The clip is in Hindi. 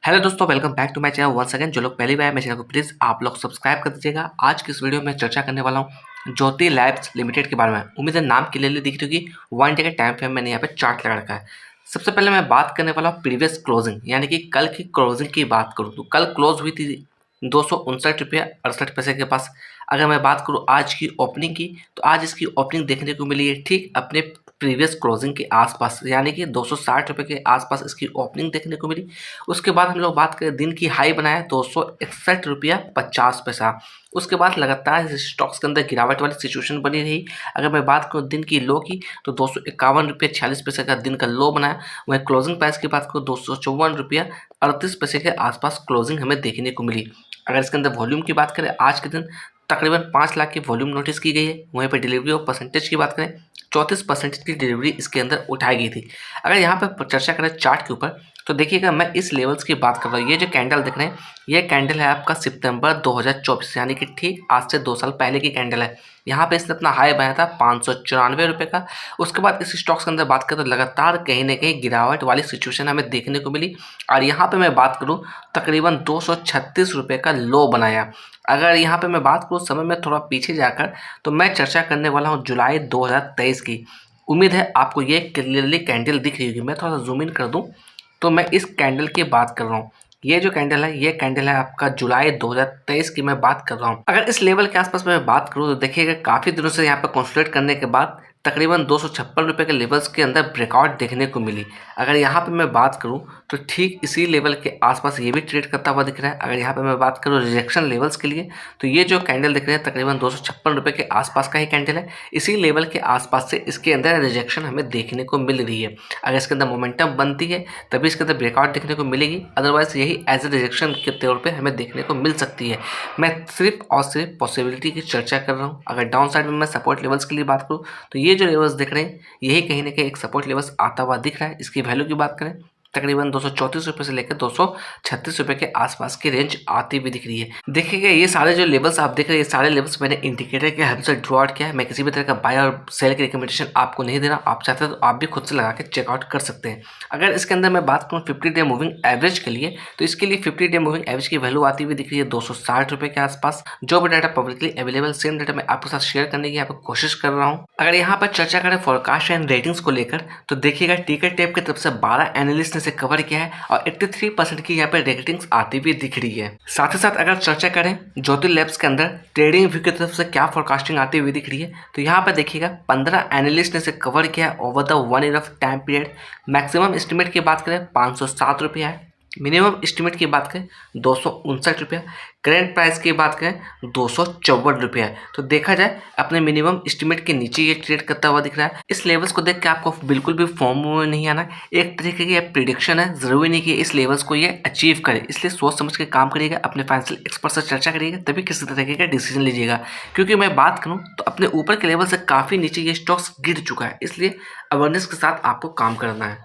हेलो दोस्तों, welcome back to my channel once again. जो लोग पहली बार मेरे चैनल को प्लीज़ आप लोग सब्सक्राइब कर दीजिएगा। आज की इस वीडियो में चर्चा करने वाला हूँ ज्योति लैब्स लिमिटेड के बारे में। उम्मीद है नाम क्लियरली दिख रही होगी। 1 डे के टाइम फ्रेम मैंने यहाँ पे चार्ट लगा रखा है। सबसे पहले मैं बात करने वाला हूँ प्रीवियस क्लोजिंग, यानी कि कल की क्लोजिंग की बात करूँ तो कल क्लोज हुई थी 259 रुपये 68 पैसे के पास। अगर मैं बात करूँ आज की ओपनिंग की, तो आज इसकी ओपनिंग देखने को मिली है ठीक अपने प्रीवियस क्लोजिंग के आसपास, यानी कि 260 रुपये के आसपास इसकी ओपनिंग देखने को मिली। उसके बाद हम लोग बात करें दिन की हाई बनाया 261 रुपया 50 पैसा। उसके बाद लगातार इस स्टॉक्स के अंदर गिरावट वाली सिचुएशन बनी रही। अगर मैं बात करूँ दिन की लो की, तो 251 रुपये 46 पैसे का दिन का लो बनाया। वहीं क्लोजिंग प्राइस की बात करूँ 254 रुपया 38 पैसे के आसपास क्लोजिंग हमें देखने को मिली। अगर इसके अंदर वॉल्यूम की बात करें, आज के दिन तकरीबन 5 लाख की वॉल्यूम नोटिस की गई है। वहीं पर डिलीवरी ऑफ परसेंटेज की बात करें, 34% की डिलीवरी इसके अंदर उठाई गई थी। अगर यहाँ पर चर्चा करें चार्ट के ऊपर, तो देखिएगा मैं इस लेवल्स की बात कर रहा हूँ। ये जो कैंडल दिख रहे हैं, ये कैंडल है आपका सितंबर 2024, यानी कि ठीक आज से 2 साल पहले की कैंडल है। यहाँ पे इसने अपना हाई बनाया था 594 रुपये का। उसके बाद इस स्टॉक्स के अंदर बात करें तो लगातार कहीं ना कहीं गिरावट वाली सिचुएशन हमें देखने को मिली। और यहाँ पे मैं बात करूँ, तकरीबन 236 रुपये का लो बनाया। अगर यहाँ पे मैं बात करूँ समय में थोड़ा पीछे जाकर, तो मैं चर्चा करने वाला हूँ जुलाई 2023 की। उम्मीद है आपको ये क्लियरली कैंडल दिख रही होगी। मैं थोड़ा जूम इन कर दूँ तो मैं इस कैंडल की बात कर रहा हूँ। ये जो कैंडल है, ये कैंडल है आपका जुलाई 2023 की मैं बात कर रहा हूँ। अगर इस लेवल के आसपास मैं बात करूँ तो देखिएगा काफ़ी दिनों से यहाँ पर कंसोलिडेट करने के बाद तकरीबन 256 रुपये के लेवल्स के अंदर ब्रेकआउट देखने को मिली। अगर यहाँ पे मैं बात करूँ तो ठीक इसी लेवल के आसपास ये भी ट्रेड करता हुआ दिख रहा है। अगर यहाँ पे मैं बात करूँ रिजेक्शन लेवल्स के लिए, तो ये जो कैंडल दिख रहे हैं तकरीबन 256 रुपये के आसपास का ही कैंडल है। इसी लेवल के आसपास से इसके अंदर रिजेक्शन हमें देखने को मिल रही है। अगर इसके अंदर मोमेंटम बनती है तभी इसके अंदर ब्रेकआउट देखने को मिलेगी, अदरवाइज यही एज ए रिजेक्शन के तौर पर हमें देखने को मिल सकती है। मैं सिर्फ और सिर्फ पॉसिबिलिटी की चर्चा कर रहा हूँ। अगर डाउन साइड में मैं सपोर्ट लेवल्स के लिए बात करूँ, तो ये जो लेवल्स दिख रहे हैं, यही कहीं ना कहीं एक सपोर्ट लेवल्स आता हुआ दिख रहा है। इसकी वैल्यू की बात करें, तकरीबन 234 रुपये से लेकर 236 रुपये के आसपास की रेंज आती हुई दिख रही है। देखिएगा ये सारे जो लेवल्स आप देख रहे हैं, ये सारे लेवल्स मैंने इंडिकेटर के हेल्प से ड्रॉ आउट किया है। मैं किसी भी तरह का बाय और सेल की रिकमेंडेशन आपको नहीं दे रहा। आप चाहते हैं तो आप भी खुद से लगा के चेकआउट कर सकते हैं। अगर इसके अंदर मैं बात करूँ 50 डे मूविंग एवरेज के लिए, तो इसके लिए 50 डे मूविंग एवरेज की वैल्यू आती हुई दिख रही है 260 रुपये के आसपास। जो भी data publicly available, same data मैं आपके साथ शेयर करने की यहाँ पर कोशिश कर रहा हूँ। अगर यहाँ पर चर्चा करें फोरकास्ट एंड रेटिंग्स को लेकर, तो देखिएगा टिकट टेप की तरफ से 12 एनालिस्ट ने इसे कवर किया है और 83% की यहाँ पे रेटिंग्स आती हुई दिख रही है। साथ ही साथ अगर चर्चा करें ज्योति लैब्स के अंदर ट्रेडिंग व्यू की तरफ से क्या फोरकास्टिंग आती हुई दिख रही है, तो यहाँ पर देखिएगा 15 एनालिस्ट ने इसे कवर किया है over the 1 year of time period. Maximum estimate की बात करें 507 रुपया है। मिनिमम एस्टिमेट की बात करें 259 रुपया। करेंट प्राइस की बात करें 254 रुपया है। तो देखा जाए अपने मिनिमम एस्टिमेट के नीचे ये ट्रेड करता हुआ दिख रहा है। इस लेवल्स को देख के आपको बिल्कुल भी फॉर्म में नहीं आना। एक तरीके की प्रिडिक्शन है, जरूरी नहीं कि इस लेवल्स को ये अचीव करे। इसलिए सोच समझ के काम करिएगा, अपने फाइनेंशियल एक्सपर्ट से चर्चा करिएगा, तभी किसी तरीके का डिसीजन लीजिएगा। क्योंकि मैं बात करूँ तो अपने ऊपर के लेवल से काफ़ी नीचे ये स्टॉक्स गिर चुका है, इसलिए अवेयरनेस के साथ आपको काम करना है।